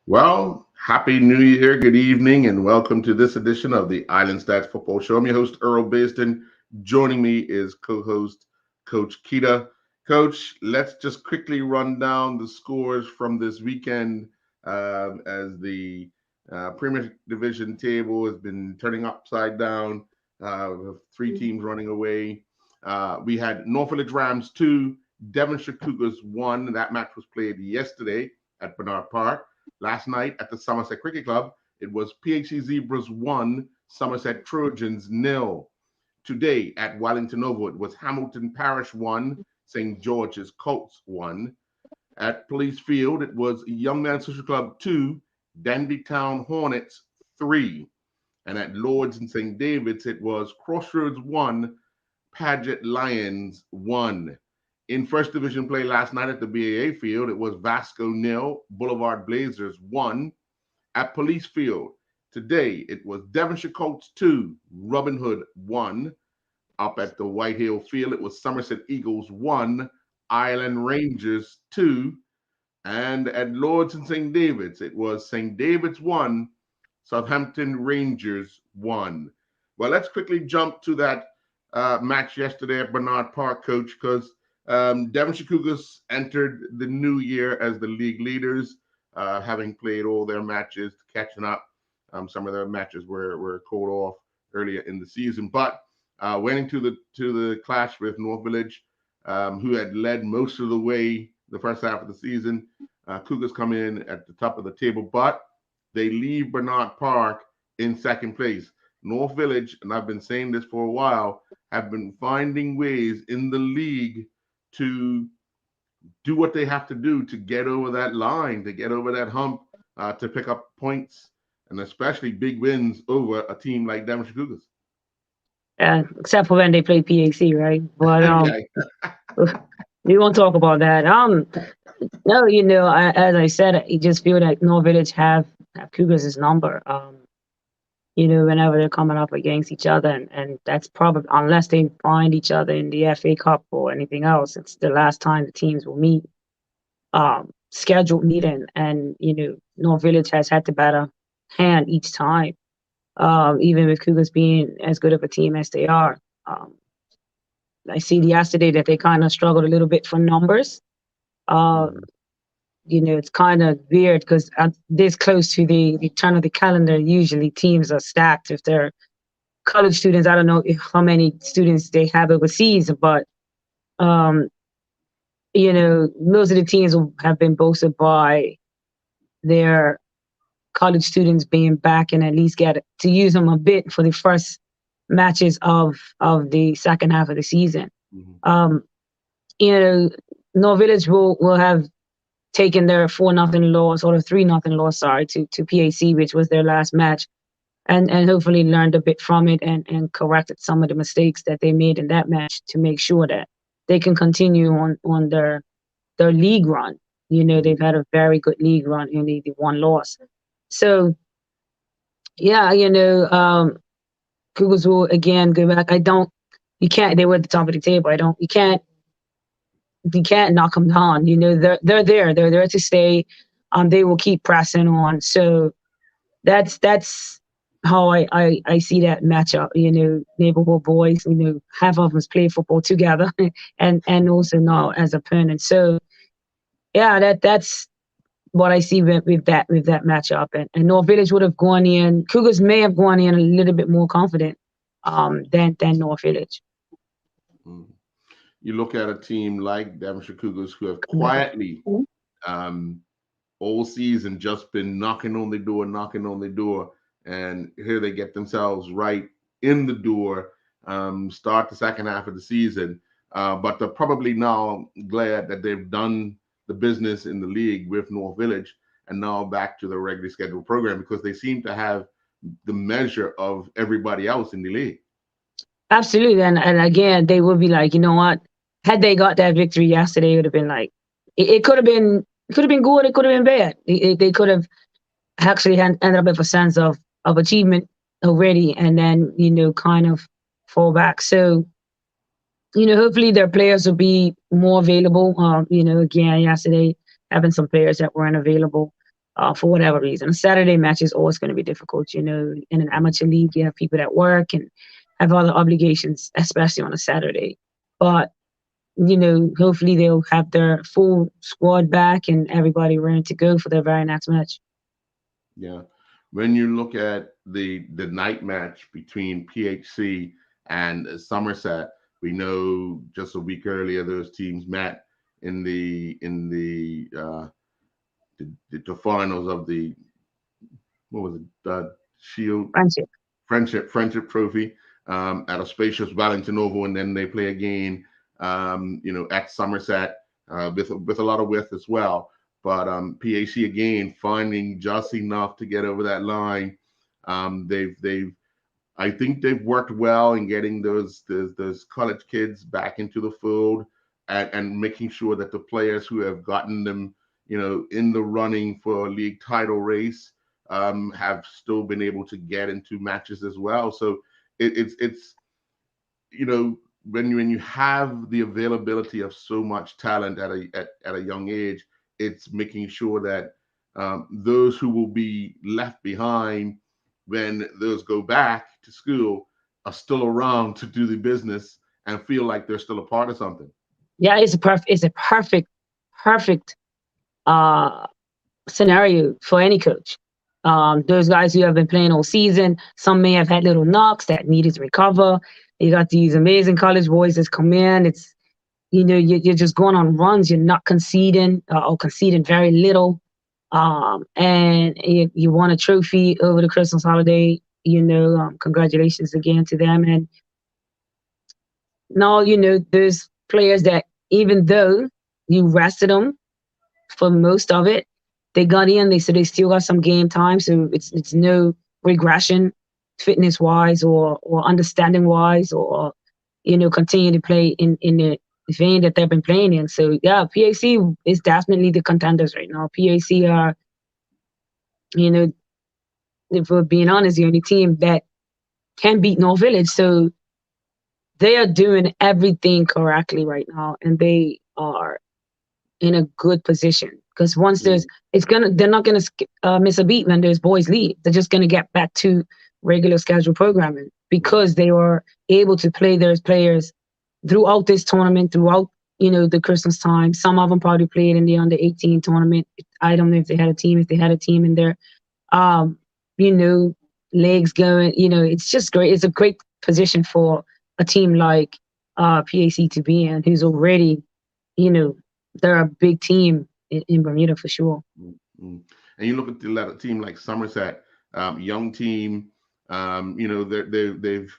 Well, happy New Year, good evening, and welcome to this edition of the Island Stats Football Show. I'm your host, Earl Baston. Joining me is co host Coach Kita. Coach, let's just quickly run down the scores from this weekend as the Premier Division table has been turning upside down, with three teams running away. We had North Village Rams 2, Devonshire Cougars 1. That match was played yesterday at Bernard Park. Last night at the Somerset Cricket Club, it was PHC Zebras 1, Somerset Trojans 0. Today at Wellington Oval, it was Hamilton Parish 1, St. George's Colts 1. At Police Field, it was Young Man Social Club 2, Dandy Town Hornets 3. And at Lords and St. David's, it was Crossroads 1, Paget Lions 1. In first division play last night at the BAA field, it was Vasco 0, Boulevard Blazers 1. At Police Field today, it was Devonshire Colts 2, Robin Hood 1. Up at the White Hill field, it was Somerset Eagles 1, Island Rangers 2. And at Lords and St. David's, it was St. David's 1, Southampton Rangers 1. Well, let's quickly jump to that match yesterday at Bernard Park, Coach, because Devonshire Cougars entered the new year as the league leaders, having played all their matches, catching up. Some of their matches were called off earlier in the season, but went into the clash with North Village, who had led most of the way the first half of the season. Cougars come in at the top of the table, but they leave Bernard Park in second place. North Village, and I've been saying this for a while, have been finding ways in the league to do what they have to do to get over that line, to get over that hump, to pick up points, and especially big wins over a team like Devonshire Cougars. Except for when they play PAC, right? But we won't talk about that. No, as I said, I just feel like North Village have Cougars' number. Whenever they're coming up against each other, and that's probably unless they find each other in the FA Cup or anything else, it's the last time the teams will meet, scheduled meeting, and North Village has had the better hand each time, even with Cougars being as good of a team as they are. I see yesterday that they kind of struggled a little bit for numbers. It's kind of weird because this close to the turn of the calendar, usually teams are stacked. If they're college students, I don't know how many students they have overseas, but most of the teams have been boasted by their college students being back and at least get to use them a bit for the first matches of the second half of the season. North Village will have taken their 4-0 loss or a 3-0 loss, to PAC, which was their last match, and hopefully learned a bit from it and corrected some of the mistakes that they made in that match to make sure that they can continue on their league run. They've had a very good league run, only the one loss. So, yeah, Cougars will again go back. They were at the top of the table. You can't knock them down. They're there. They're there to stay. They will keep pressing on. So that's how I see that matchup. Neighborhood boys. Half of us play football together, and also now as opponents. So yeah, that's what I see with that matchup. And North Village would have gone in. Cougars may have gone in a little bit more confident than North Village. You look at a team like Devonshire Cougars, who have quietly all season just been knocking on the door, and here they get themselves right in the door, start the second half of the season, but they're probably now glad that they've done the business in the league with North Village and now back to the regularly scheduled program, because they seem to have the measure of everybody else in the league. Absolutely, and again, they would be like, you know what? Had they got that victory yesterday, it would have been like it could have been good, it could have been bad. They could have actually ended up with a sense of achievement already, and then kind of fall back. So hopefully their players will be more available. Again, yesterday having some players that weren't available. for whatever reason. A Saturday match is always going to be difficult. In an amateur league, you have people that work and have other obligations, especially on a Saturday. But hopefully they'll have their full squad back and everybody ready to go for their very next match. Yeah. When you look at the night match between PHC and Somerset, we know just a week earlier those teams met in the finals of the Shield Friendship Trophy at a spacious Wellington Oval, and then they play again at Somerset with a lot of width as well. But PAC again finding just enough to get over that line. I think they've worked well in getting those college kids back into the fold and making sure that the players who have gotten them, in the running for a league title race have still been able to get into matches as well. So it's when you have the availability of so much talent at a young age, it's making sure that those who will be left behind when those go back to school are still around to do the business and feel like they're still a part of something. Yeah, it's a perfect scenario for any coach. Those guys who have been playing all season, some may have had little knocks that needed to recover. You got these amazing college boys that come in. It's you're just going on runs. You're not conceding or conceding very little. And you won a trophy over the Christmas holiday. Congratulations again to them. And now there's players that even though you rested them for most of it, they got in. They still got some game time. So it's no regression, fitness wise or understanding wise, or continue to play in the vein that they've been playing in. So yeah, PAC is definitely the contenders right now. PAC are, if we're being honest, the only team that can beat North Village. So they are doing everything correctly right now, and they are in a good position. Because once they're not gonna miss a beat when there's boys leave. They're just gonna get back to regular schedule programming because they were able to play their players throughout this tournament, throughout the Christmas time. Some of them probably played in the under 18 tournament. I don't know if they had a team. If they had a team in there, legs going. It's just great. It's a great position for a team like PAC to be in, who's already, they're a big team in Bermuda for sure. Mm-hmm. And you look at the team like Somerset, young team. They've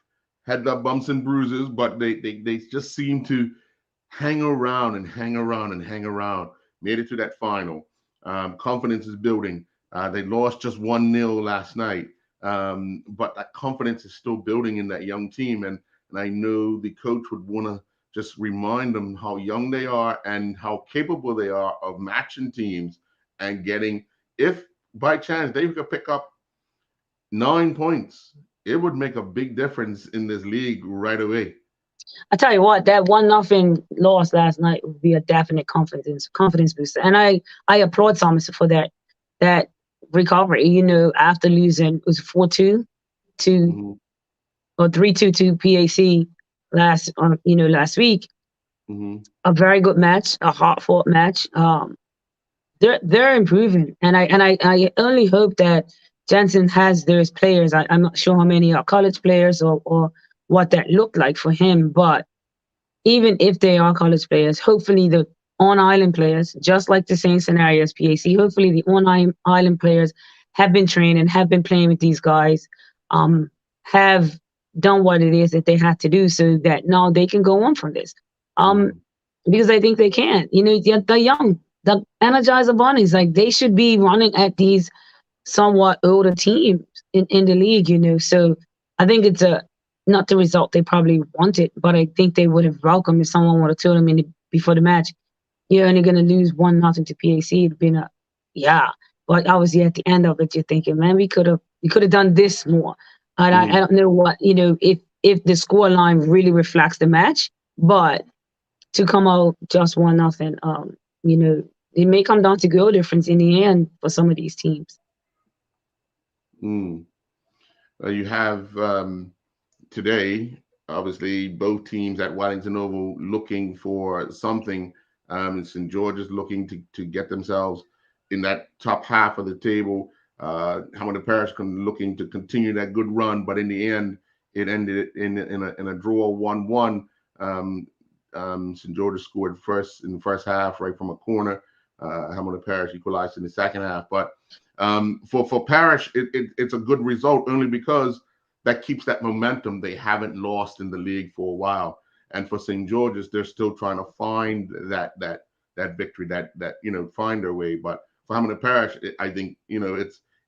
had the bumps and bruises, but they just seem to hang around. Made it to that final. Confidence is building. They lost just 1-0 last night, but that confidence is still building in that young team. And I know the coach would want to just remind them how young they are and how capable they are of matching teams and getting, if by chance they could pick up 9 points, it would make a big difference in this league right away. I tell you what, that 1-0 loss last night would be a definite confidence booster. And I applaud Thomas for that recovery. After losing, it was 4-2 to or 3-2 to PAC last week. Mm-hmm. A very good match, a hard-fought match. They're improving, and I only hope that Jensen has those players. I'm not sure how many are college players or what that looked like for him, but even if they are college players, hopefully the on-island players, just like the same scenario as PAC, hopefully the on-island players have been trained and have been playing with these guys, have done what it is that they had to do so that now they can go on from this. Because I think they can. They're young. The Energizer Bunnies, like they should be running at these somewhat older teams in the league, So I think it's not the result they probably wanted, but I think they would have welcomed if someone would have told them before the match, you're only going to lose 1-0 to PAC. It'd been but obviously at the end of it, you're thinking, man, we could have done this more. And I don't know what, if the score line really reflects the match, but to come out just 1-0, it may come down to goal difference in the end for some of these teams. Mm. You have today, obviously, both teams at Wellington Oval looking for something. St. George's looking to get themselves in that top half of the table. Hamilton Parish looking to continue that good run, but in the end, it ended in a draw 1-1. St. George's scored first in the first half, right from a corner. Hamilton Parish equalized in the second half, but for Parish, it's a good result only because that keeps that momentum. They haven't lost in the league for a while, and for St. George's, they're still trying to find that victory, that find their way. But for Hamilton Parish, I think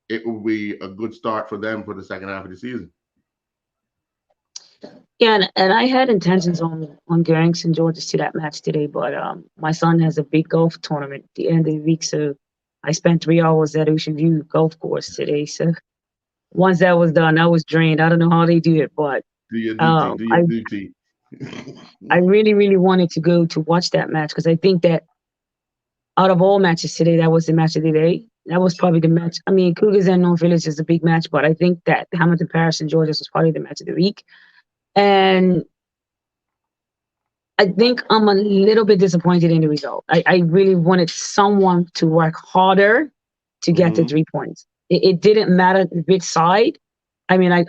it will be a good start for them for the second half of the season. Yeah, and I had intentions on going St. George's to that match today, but my son has a big golf tournament at the end of the week, so I spent 3 hours at Ocean View Golf Course today. So once that was done, I was drained. I don't know how they do it, but do your duty. I really, really wanted to go to watch that match because I think that out of all matches today, that was the match of the day. That was probably the match. I mean, Cougars and North Village is a big match, but I think that Hamilton Parish and George's was probably the match of the week. And I think I'm a little bit disappointed in the result. I really wanted someone to work harder to get the 3 points. It didn't matter which side. I mean, I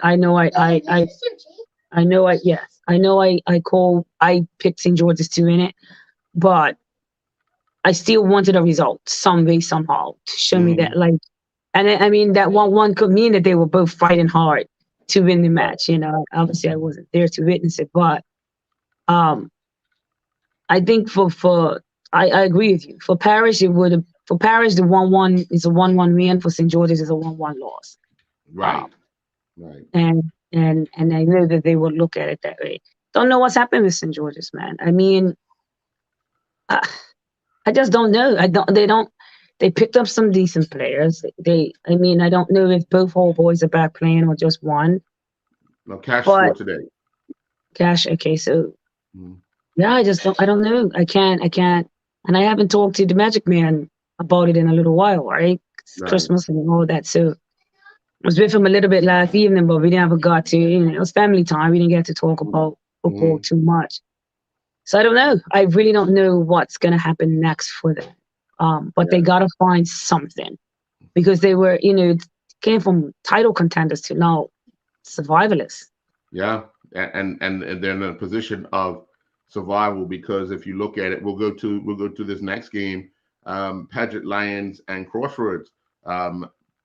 picked St. George's to win it, but I still wanted a result some way, somehow to show me that, like, and I mean, that 1-1 could mean that they were both fighting hard to win the match. Obviously I wasn't there to witness it, but I think I agree with you. For Parish, the 1-1 is a 1-1 win. For St. George's is a 1-1 loss. Right. And I know that they will look at it that way. Don't know what's happened with St. George's, man. I mean, I just don't know. They picked up some decent players. I don't know if both whole boys are back playing or just one. No, Cash scored today. Cash, okay, so yeah, I don't know. I can't, and I haven't talked to the Magic Man about it in a little while, right? It's Christmas and all that. So I was with him a little bit last evening, but we never got to, it was family time. We didn't get to talk about football too much. So I don't know. I really don't know what's going to happen next for them. But they got to find something because they were, came from title contenders to now survivalists. Yeah. And they're in a position of survival because if you look at it, we'll go to this next game, Paget Lions and Crossroads.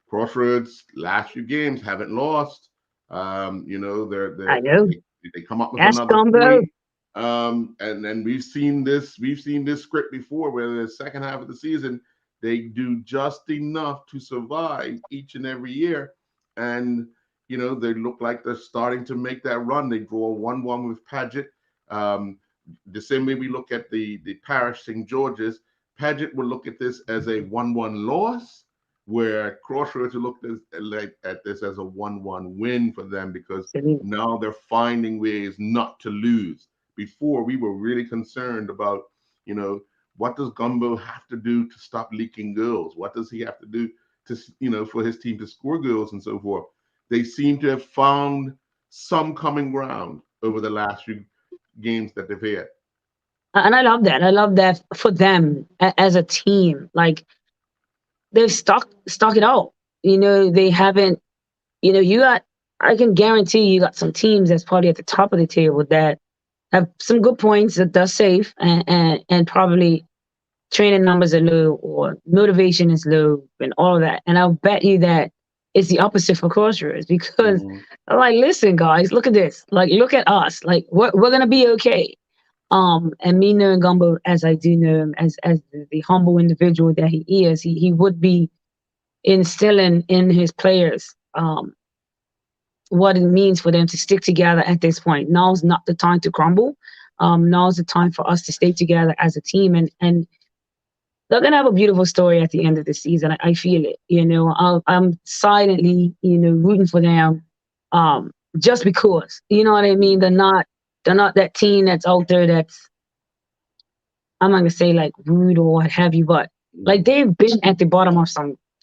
Crossroads last few games haven't lost. I know they come up with another point. And then we've seen this script before where the second half of the season they do just enough to survive each and every year, and they look like they're starting to make that run. They draw 1-1 with Paget. The same way we look at the Parish St. George's, Paget will look at this as a 1-1 loss, where Crossroads will look at this as a 1-1 win for them because now they're finding ways not to lose. Before, we were really concerned about, what does Gumbo have to do to stop leaking goals? What does he have to do to, for his team to score goals and so forth? They seem to have found some common ground over the last few games that they've had. And I love that. I love that for them as a team. Like, they've stuck it out. They haven't, I can guarantee you got some teams that's probably at the top of the table that have some good points that they're safe and probably training numbers are low or motivation is low and all of that. And I'll bet you that it's the opposite for Crossroads because I'm like, listen, guys, look at this. Like, look at us. Like, we're going to be okay. And me knowing Gumbo as I do know him, as the humble individual that he is, he would be instilling in his players what it means for them to stick together at this point. Now's not the time to crumble. Now's the time for us to stay together as a team, and they're gonna have a beautiful story at the end of the season. I feel it. I'm silently, rooting for them, just because. You know what I mean? They're not that team that's out there that's, I'm not gonna say like rude or what have you, but Like they've been at the bottom of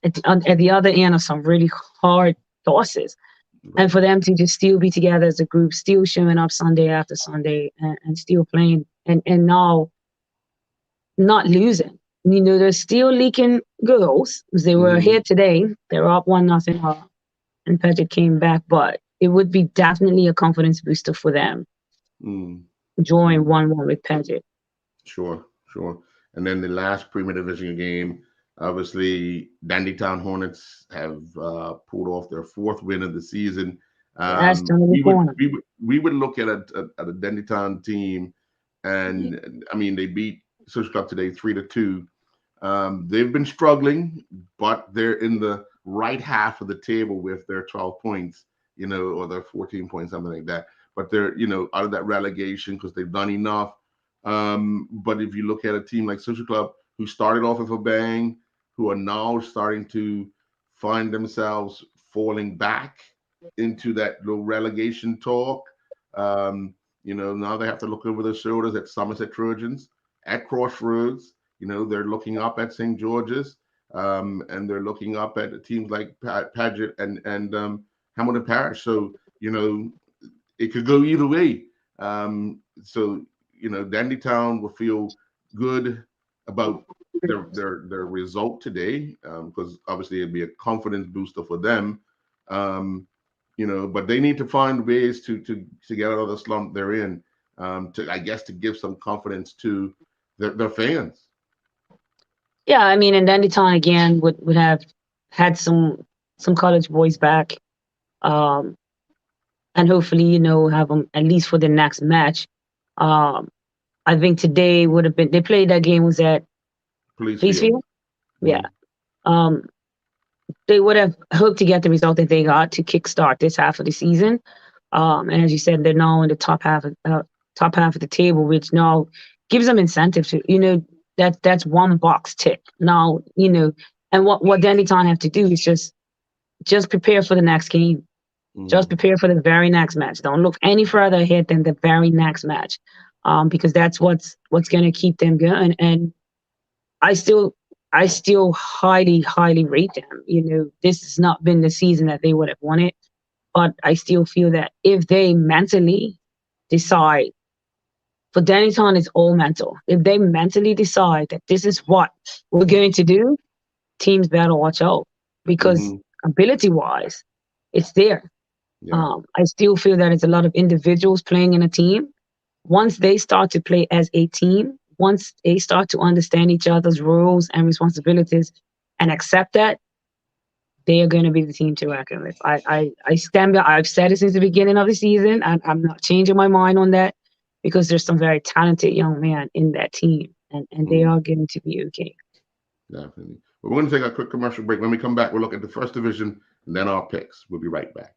at the other end of some really hard losses. And for them to just still be together as a group, still showing up Sunday after Sunday and still playing and now not losing. They're still leaking goals. They were here today. They were up 1-0 and Paget came back, but it would be definitely a confidence booster for them. Drawing 1-1 with Paget. Sure. And then the last Premier Division game, obviously, Dandytown Hornets have pulled off their 4th win of the season. We would look at a Dandytown team, and I mean they beat Social Club today 3-2. They've been struggling, but they're in the right half of the table with their 12 points, or their 14 points, something like that. But they're out of that relegation because they've done enough. But if you look at a team like Social Club, who started off with a bang, who are now starting to find themselves falling back into that little relegation talk. Now they have to look over their shoulders at Somerset Trojans, at Crossroads. They're looking up at St. George's, and they're looking up at teams like Paget and Hamilton Parish. So, it could go either way. Dandytown will feel good about their result today, because obviously it'd be a confidence booster for them. But they need to find ways to get out of the slump they're in, to give some confidence to their fans. Yeah, I mean, and Dandytown again would have had some college boys back, and hopefully have them at least for the next match. I think today would have been, they played that game was at Police Field. Yeah. They would have hoped to get the result that they got to kickstart this half of the season. And as you said, they're now in the top half of the table, which now gives them incentive to, that's one box tick. Now, and what Dandytown have to do is just prepare for the next game. Just prepare for the very next match. Don't look any further ahead than the very next match, because that's what's going to keep them going. And I still highly, highly rate them. This has not been the season that they would have wanted, but I still feel that if they mentally decide, for Dandytown, it's all mental. If they mentally decide that this is what we're going to do, teams better watch out, because ability-wise, it's there. Yeah. I still feel that it's a lot of individuals playing in a team. Once they start to play as a team, once they start to understand each other's roles and responsibilities and accept that, they are going to be the team to reckon with. I stand by. I've said it since the beginning of the season, and I'm not changing my mind on that, because there's some very talented young men in that team, and they are going to be okay. Definitely. Well, we're going to take a quick commercial break. When we come back, we'll look at the first division and then our picks. We'll be right back.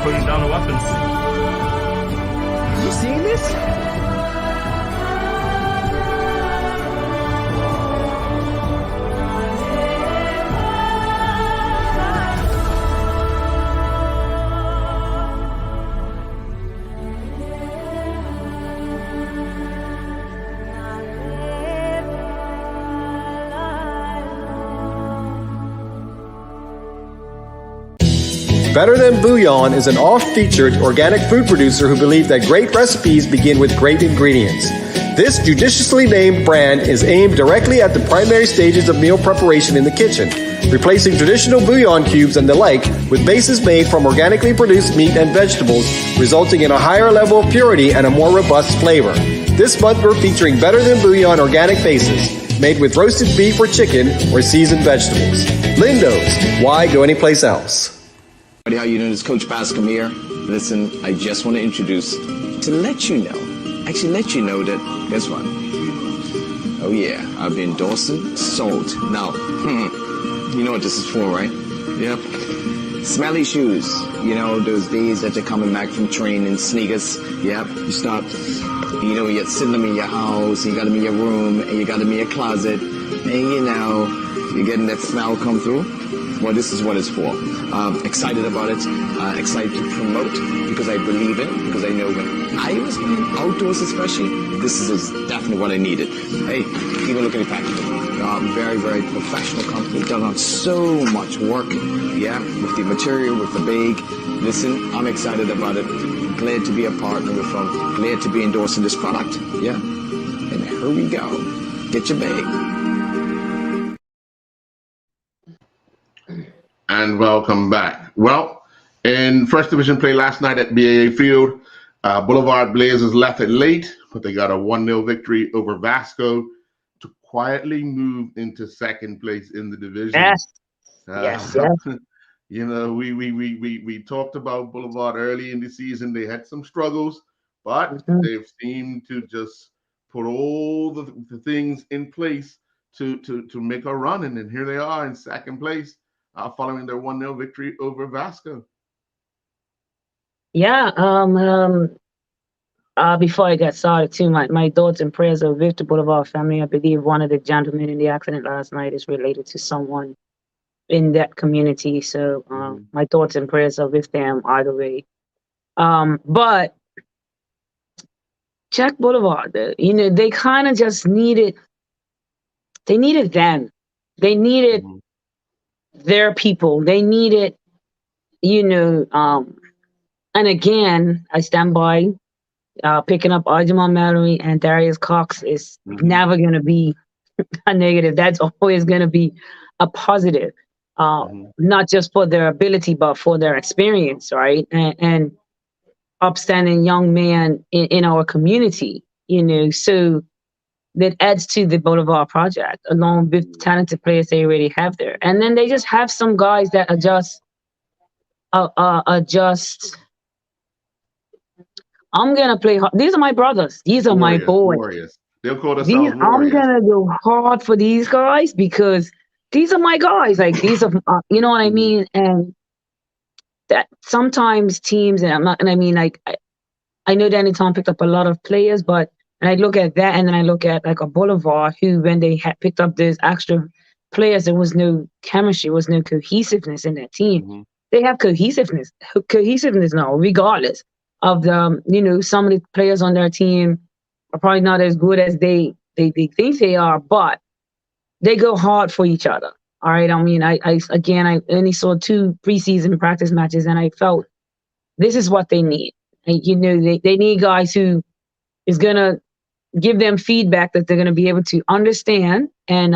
Putting down the weapons. Are you seeing this? Better Than Bouillon is an oft-featured organic food producer who believe that great recipes begin with great ingredients. This judiciously named brand is aimed directly at the primary stages of meal preparation in the kitchen, replacing traditional bouillon cubes and the like with bases made from organically produced meat and vegetables, resulting in a higher level of purity and a more robust flavor. This month we're featuring Better Than Bouillon organic bases, made with roasted beef or chicken or seasoned vegetables. Lindo's, why go anyplace else? How you doing? It's Coach Bascom here. Listen, I just want to introduce, to let you know that, guess what? Oh yeah, I've been Dawson, sold. Now, you know what this is for, right? Yep. Smelly shoes. You know, those days that you're coming back from training, sneakers. Yep, you stop. You know, you're sitting them in your house, you got them in your room, and you got them in your closet, and you know, you're getting that smell come through. Well, this is what it's for. Excited about it, excited to promote, because I believe it, because I know when I was playing outdoors especially, this is definitely what I needed. Hey, even look at the packaging. Very, very professional company, done on so much work, yeah, with the material, with the bag. Listen, I'm excited about it. Glad to be a partner with them. Glad to be endorsing this product, yeah. And here we go. Get your bag. And welcome back. Well, in first division play last night at BAA Field, Boulevard Blazers left it late, but they got a 1-0 victory over Vasco to quietly move into second place in the division. Yes. Yes. You know, we talked about Boulevard early in the season. They had some struggles, but they've seemed to just put all the things in place to make a run, and then here they are in second place. Following their 1-0 victory over Vasco. Yeah. Before I get started, too, my thoughts and prayers are with the Boulevard family. I believe one of the gentlemen in the accident last night is related to someone in that community. So my thoughts and prayers are with them either way. But Jack Boulevard, you know, they kind of just needed them. They needed their people. They needed, you know, and again, I stand by picking up Arjun Mallory and Darius Cox is never going to be a negative. That's always going to be a positive, not just for their ability, but for their experience, right? And upstanding young man in our community, you know, so that adds to the Boulevard project, along with talented players they already have there. And then they just have some guys that are just, I'm going to play hard. These are my brothers. These are my boys. Warriors. They'll call themselves warriors. I'm going to go hard for these guys because these are my guys. Like, these are, you know what I mean? And that sometimes teams, and I'm not, and I mean, like, I know Danny Tom picked up a lot of players, but and I look at that, and then I look at like a Boulevard who, when they had picked up those extra players, there was no chemistry, was no cohesiveness in that team. They have cohesiveness now, regardless of the, you know, some of the players on their team are probably not as good as they think they are, but they go hard for each other. All right. I mean, I only saw 2 preseason practice matches, and I felt this is what they need. And, you know, they need guys who is gonna give them feedback that they're going to be able to understand and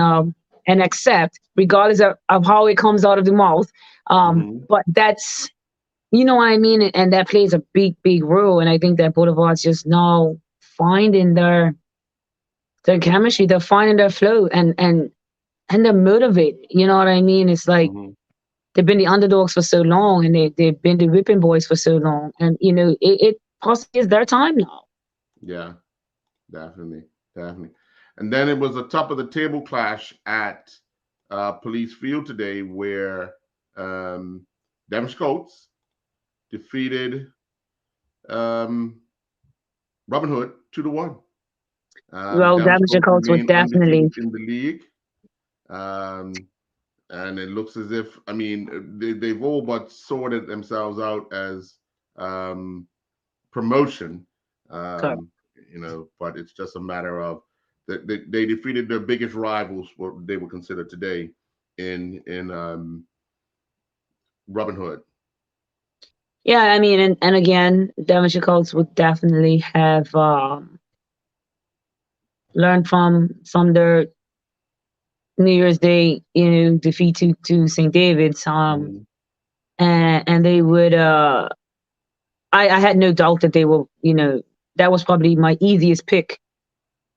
accept, regardless of how it comes out of the mouth. But that's, you know what I mean? And that plays a big, big role. And I think that Boulevard's just now finding their chemistry, they're finding their flow, and they're motivated. You know what I mean? It's like they've been the underdogs for so long, and they've been the whipping boys for so long. And, you know, it possibly is their time now. Yeah. Definitely. And then it was a top of the table clash at Police Field today, where Devon Colts defeated Robin Hood 2-1. Well, Devon Colts was definitely in the league, and it looks as if, I mean, they've all but sorted themselves out as promotion. You know, but it's just a matter of that they defeated their biggest rivals, what they would consider today, in Robin Hood. Yeah, I mean, and again, Devonshire Colts would definitely have learned from their New Year's Day, you know, defeat to St. David's, and they would. I had no doubt that they were, you know. That was probably my easiest pick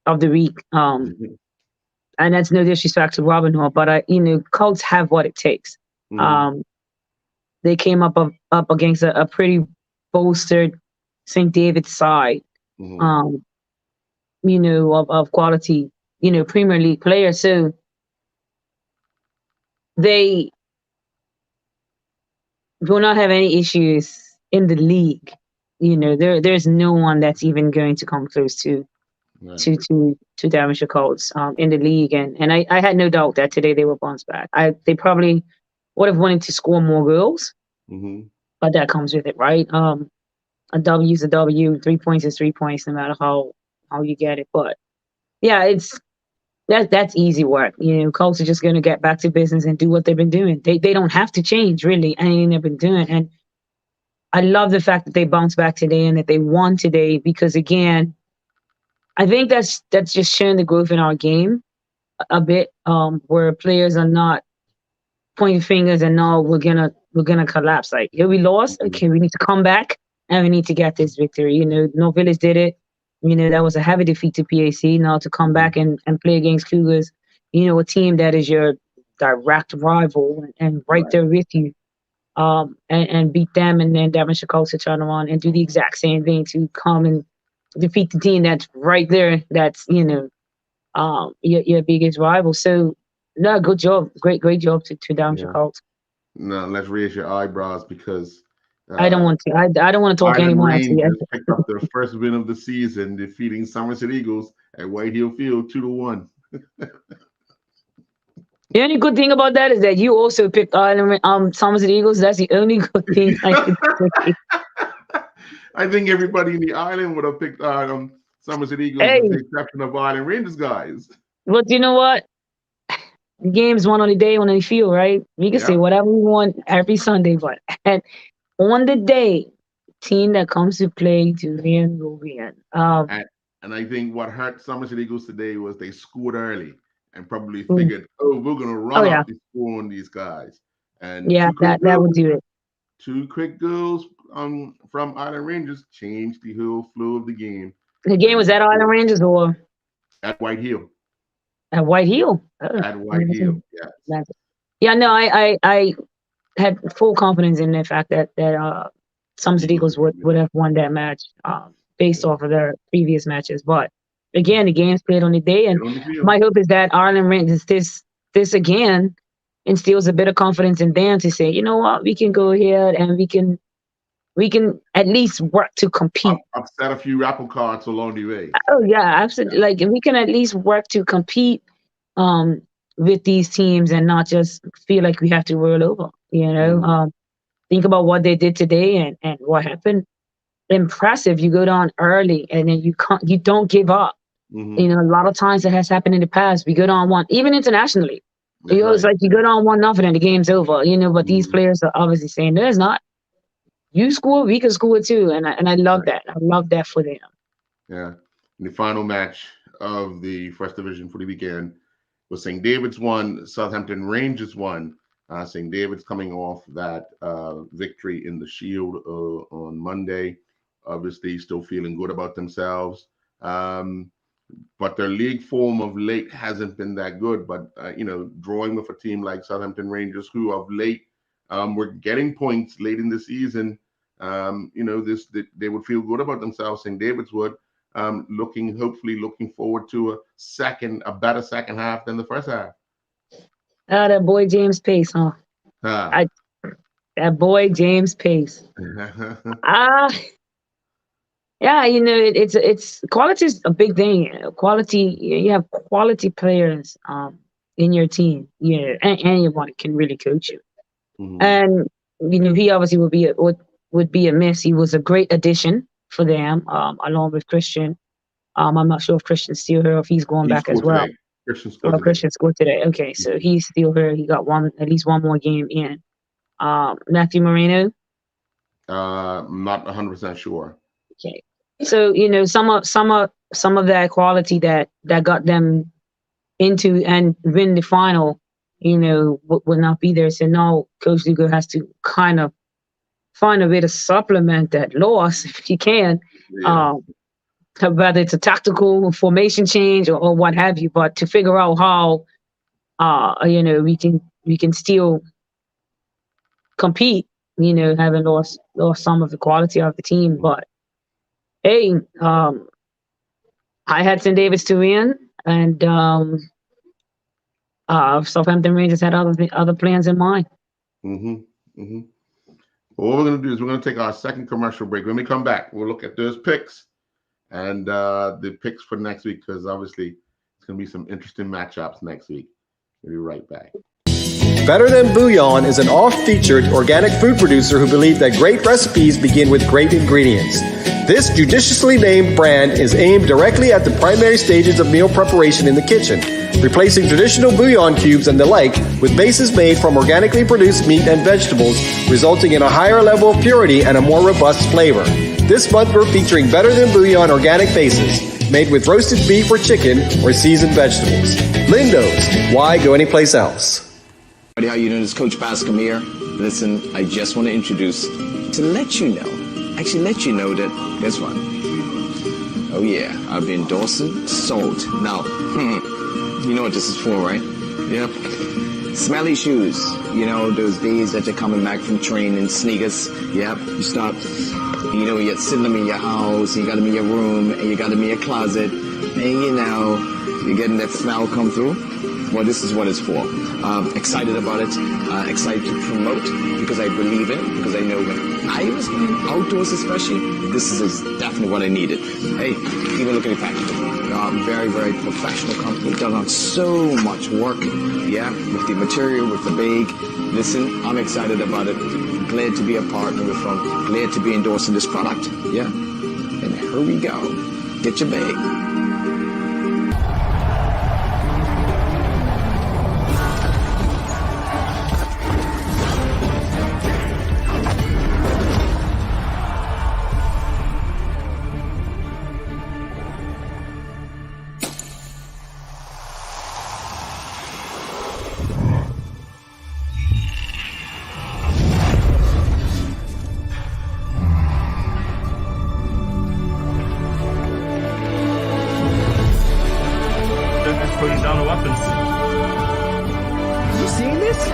of the week. And that's no disrespect to Robin Hood, but you know, Colts have what it takes. They came up against a pretty bolstered St. David's side, you know, of quality, Premier League player. So they will not have any issues in the league. There's no one that's even going to come close to Right. to Devonshire Colts in the league, and I had no doubt that today they will bounce back. They probably would have wanted to score more goals, Mm-hmm. but that comes with it, right? A W is a W, 3 points is 3 points, no matter how you get it. But yeah, that's easy work. Colts are just going to get back to business and do what they've been doing. They don't have to change really anything they've been doing, and I love the fact that they bounced back today and that they won today, because again, I think that's just showing the growth in our game a bit, where players are not pointing fingers and no, we're gonna collapse. Like, here we lost, okay, we need to come back and we need to get this victory. North Village did it. That was a heavy defeat to PAC. Now to come back and play against Cougars, a team that is your direct rival and right there with you, and beat them, and then Devonshire Colts to turn around and do the exact same thing to come and defeat the team that's right there. That's your biggest rival. So no, good job, great job to Devonshire Colts. Now let's raise your eyebrows because I don't want to. I don't want to talk Island anymore. Rangers picked up their first win of the season, defeating Somerset Eagles at Whitehill Field 2-1. The only good thing about that is that you also picked Somerset Eagles. That's the only good thing I could say. I think everybody in the island would have picked Somerset Eagles, with the exception of Island Rangers guys. But you know what? The game's won on the day, on the field, right? We can say whatever we want every Sunday, but on the day, team that comes to play to win will win. And I think what hurt Somerset Eagles today was they scored early and probably figured, we're going to run out the score on these guys. And that would do it. 2 quick goals from Island Rangers changed the whole flow of the game. The game was at Island Rangers or at Whitehill? At Whitehill. At Whitehill, yes. Yeah, no, I had full confidence in the fact that Somerset Eagles would have won that match based off of their previous matches. But again, the game's played on the day, and my hope is that Island Rangers this again instills a bit of confidence in them to say, you know what, we can go ahead and we can at least work to compete. Upset a few apple carts along the way. Oh yeah, absolutely. Like, we can at least work to compete with these teams and not just feel like we have to roll over. Think about what they did today and what happened. Impressive. You go down early and then you don't give up. Mm-hmm. A lot of times that has happened in the past. We go down one, even internationally. It's like you go down 1-0 and the game's over. But these players are obviously saying, there's not. You score, we can score too, and I love that. I love that for them. Yeah. And the final match of the first division for the weekend was St. David's won, Southampton Rangers won. St. David's coming off that victory in the Shield on Monday. Obviously, still feeling good about themselves. But their league form of late hasn't been that good. But drawing with a team like Southampton Rangers, who of late were getting points late in the season. They would feel good about themselves. St. David's would, hopefully looking forward to a better second half than the first half. That boy James Pace, huh? That boy James Pace. It's quality is a big thing. Quality, you have quality players in your team. Yeah, and anyone can really coach you. Mm-hmm. And he obviously would be a miss. He was a great addition for them, along with Christian. I'm not sure if Christian's still here, if he's going back as well. Christian scored today. Okay, so he's still here. He got at least one more game in. Matthew Moreno. Not 100% sure. Okay, so some of that quality that got them into and win the final, would not be there. So now Coach Lugo has to kind of find a way to supplement that loss if he can. Yeah. Whether it's a tactical formation change or what have you, but to figure out how we can still compete, having lost some of the quality of the team. But hey, I had St. David's to win. and Southampton Rangers had other plans in mind. Well, what we're going to do is we're going to take our second commercial break. When we come back, we'll look at those picks and the picks for next week, because obviously it's going to be some interesting matchups next week. We'll be right back. Better Than Bouillon is an oft-featured organic food producer who believes that great recipes begin with great ingredients. This judiciously named brand is aimed directly at the primary stages of meal preparation in the kitchen, replacing traditional bouillon cubes and the like with bases made from organically produced meat and vegetables, resulting in a higher level of purity and a more robust flavor. This month we're featuring Better Than Bouillon organic bases, made with roasted beef or chicken or seasoned vegetables. Lindo's, why go anyplace else? How you doing? This is Coach Bascom here. Listen, I just want to introduce, to let you know that, guess what? Oh yeah, I've been endorsing salt. Now, you know what this is for, right? Yep. Smelly shoes. You know, those days that you're coming back from training, sneakers. Yep. You start, you know, you're sitting them in your house, you got them in your room, and you got them in your closet, and you know, you're getting that smell come through. Well, this is what it's for. Excited about it, excited to promote, because I believe in it, because I know when I was playing outdoors especially, this is definitely what I needed. Hey, even look at the packaging. Very, very professional company, done on so much work, yeah, with the material, with the bag. Listen, I'm excited about it, glad to be a partner with them, glad to be endorsing this product, yeah. And here we go, get your bag. Putting down the weapons. You seeing this?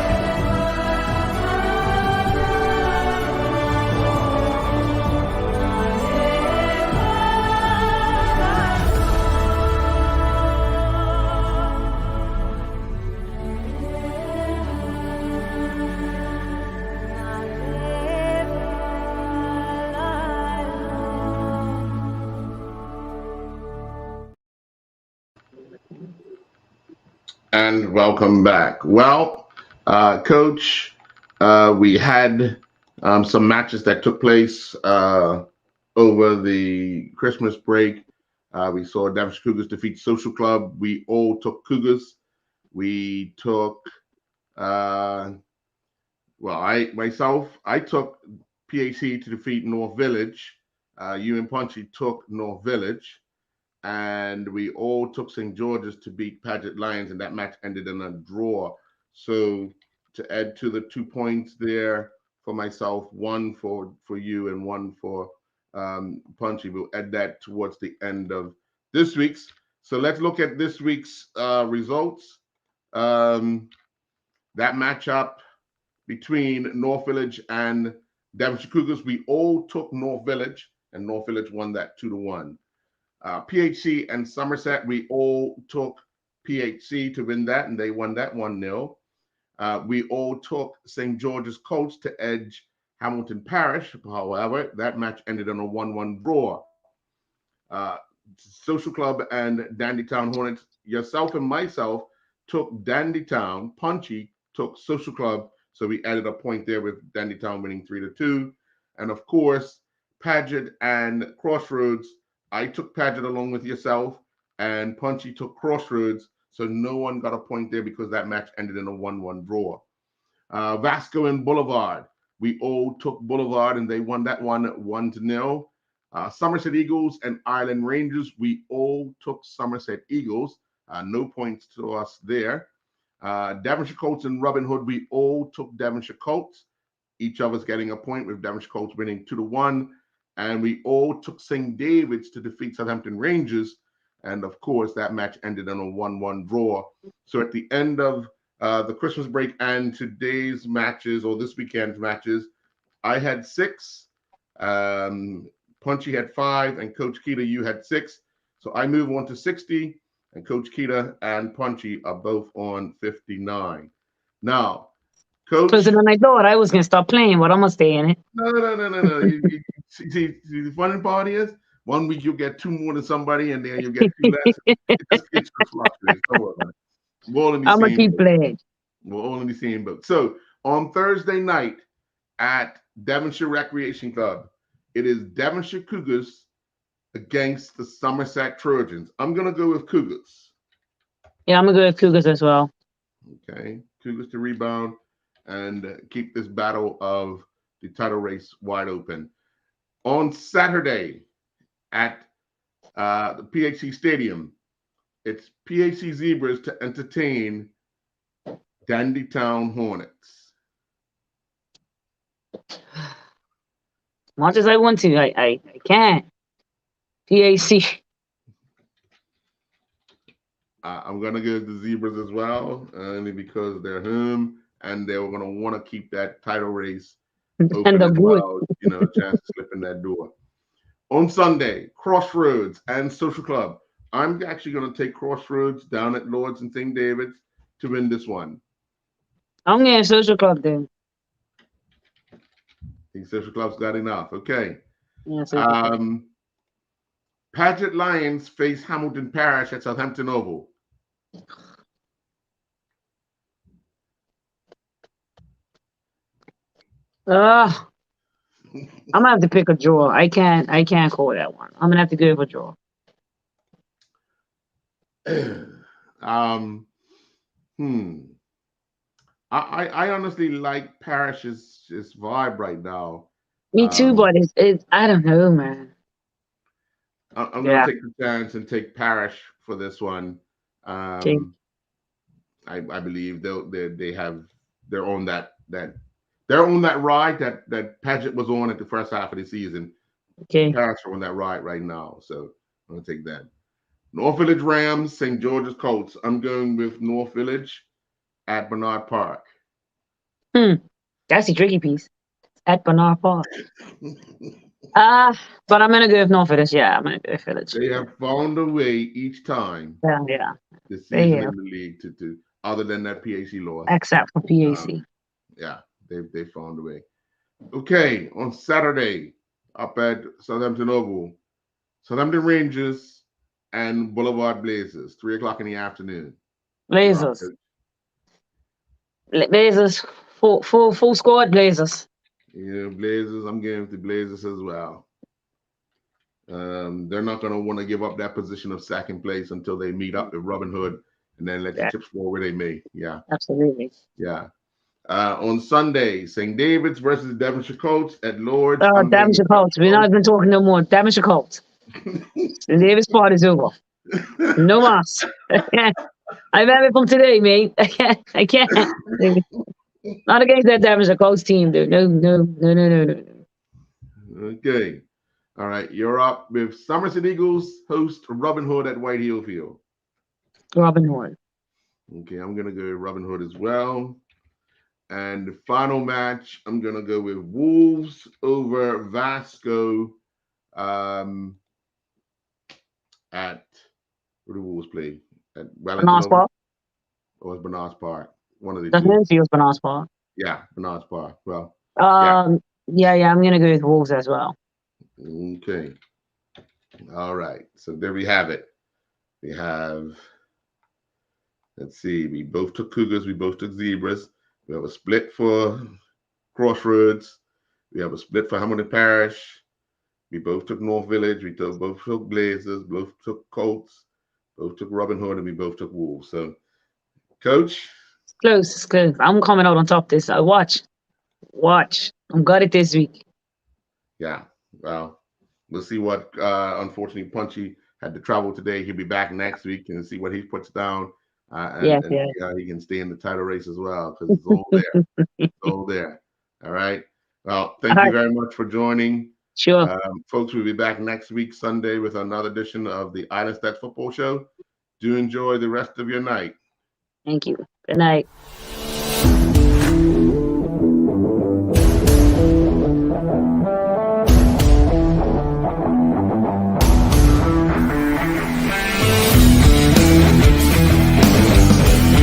And welcome back. Well, Coach, we had some matches that took place over the Christmas break. We saw Devonshire Cougars defeat Social Club. We all took Cougars. We took, I took PAC to defeat North Village. You and Punchy took North Village. And we all took St. George's to beat Paget Lions, and that match ended in a draw. So to add to the 2 points there for myself, one for you and one for Punchy, we'll add that towards the end of this week's. So let's look at this week's results. That matchup between North Village and Devonshire Cougars, we all took North Village, and North Village won that 2-1. PHC and Somerset, we all took PHC to win that, and they won that 1-0. We all took St. George's Colts to edge Hamilton Parish. However, that match ended in a 1-1 draw. Social Club and Dandytown Hornets, yourself and myself took Dandytown. Punchy took Social Club, so we added a point there with Dandytown winning 3-2. And of course, Paget and Crossroads, I took Paget along with yourself, and Punchy took Crossroads, so no one got a point there because that match ended in a 1-1 draw. Vasco and Boulevard, we all took Boulevard, and they won that one 1-0. Somerset Eagles and Island Rangers, we all took Somerset Eagles. No points to us there. Devonshire Colts and Robin Hood, we all took Devonshire Colts. Each of us getting a point, with Devonshire Colts winning 2-1. And we all took St. David's to defeat Southampton Rangers. And of course, that match ended in a 1-1 draw. So at the end of the Christmas break and today's matches, or this weekend's matches, I had 6. Punchy had 5, and Coach Keita, you had 6. So I move on to 60. and Coach Kita and Punchy are both on 59. Now, Coach. Because then I thought I was going to stop playing, but I'm going to stay in it. No. See, the funny part is, 1 week you'll get 2 more than somebody, and then you'll get 2 less. It just gets to fluctuate. Don't worry about it. We're all in the I'm going to keep boat. playing. We're all in the same boat. So, on Thursday night at Devonshire Recreation Club, it is Devonshire Cougars against the Somerset Trojans. I'm going to go with Cougars. Yeah, I'm going to go with Cougars as well. Okay. Cougars to rebound and keep this battle of the title race wide open. On Saturday at the PHC Stadium, it's PHC Zebras to entertain Dandytown Hornets. Much as I want to, I can't. PAC. I'm going to go with the Zebras as well, only because they're home and they're going to want to keep that title race open as well. You know, a chance to slip in that door. On Sunday, Crossroads and Social Club. I'm actually going to take Crossroads down at Lords and St. David's to win this one. I'm getting Social Club then. I think Social Club's got enough. Okay. Yeah, Paget Lions face Hamilton Parish at Southampton Oval. I'm gonna have to pick a draw. I can't call that one. I'm gonna have to go for a draw. I honestly like Parish's vibe right now. Me too, but it's I don't know, man. I'm gonna take the chance and take Parish for this one. Okay. I believe they're on that ride that Paget was on at the first half of the season. Okay. Parish are on that ride right now, so I'm gonna take that. North Village Rams, St. George's Colts. I'm going with North Village at Bernard Park. That's the tricky piece. At Bernard Park. But I'm gonna go with North Village. Yeah, I'm gonna go with Village. They have found a way each time. Yeah. This season in the league to other than that PAC loss. Except for PAC. They found a way. Okay, on Saturday up at Southampton Oval, Southampton Rangers and Boulevard Blazers, 3:00 in the afternoon. Blazers. Blazers. Full squad Blazers. Yeah, Blazers. I'm going with the Blazers as well. They're not going to want to give up that position of second place until they meet up with Robin Hood and then let the chips fall where they may. Yeah. Absolutely. Yeah. On Sunday, St. David's versus Devonshire Colts at Lords. Oh, Devonshire Colts. We're not even talking no more. Devonshire Colts. St. David's part is over. No mas. I've had it from today, mate. I can't. Not against that Devonshire Colts team, dude. No. Okay. All right. You're up with Somerset Eagles host Robin Hood at White Hill Field. Robin Hood. Okay, I'm going to go with Robin Hood as well. And the final match, I'm going to go with Wolves over Vasco at, where do Wolves play? At Bernard's Park? Or it's Bernard's Park? One of the Doesn't it feel Bernard's Park? Yeah, Bernard's Park. Well, yeah, I'm going to go with Wolves as well. Okay. All right. So there we have it. We have, let's see, we both took Cougars, we both took Zebras. We have a split for Crossroads. We have a split for Hamilton Parish. We both took North Village. We both took Blazers, both took Colts, both took Robin Hood, and we both took Wolves. So, Coach? It's close. I'm coming out on top this. Watch. I'm got it this week. Yeah. Well, we'll see what, unfortunately, Punchy had to travel today. He'll be back next week and see what he puts down. And he can stay in the title race as well because it's all there. It's all there. All right. Well, thank you very much for joining. Sure. Folks, we'll be back next week, Sunday, with another edition of the Island Stats Football Show. Do enjoy the rest of your night. Thank you. Good night.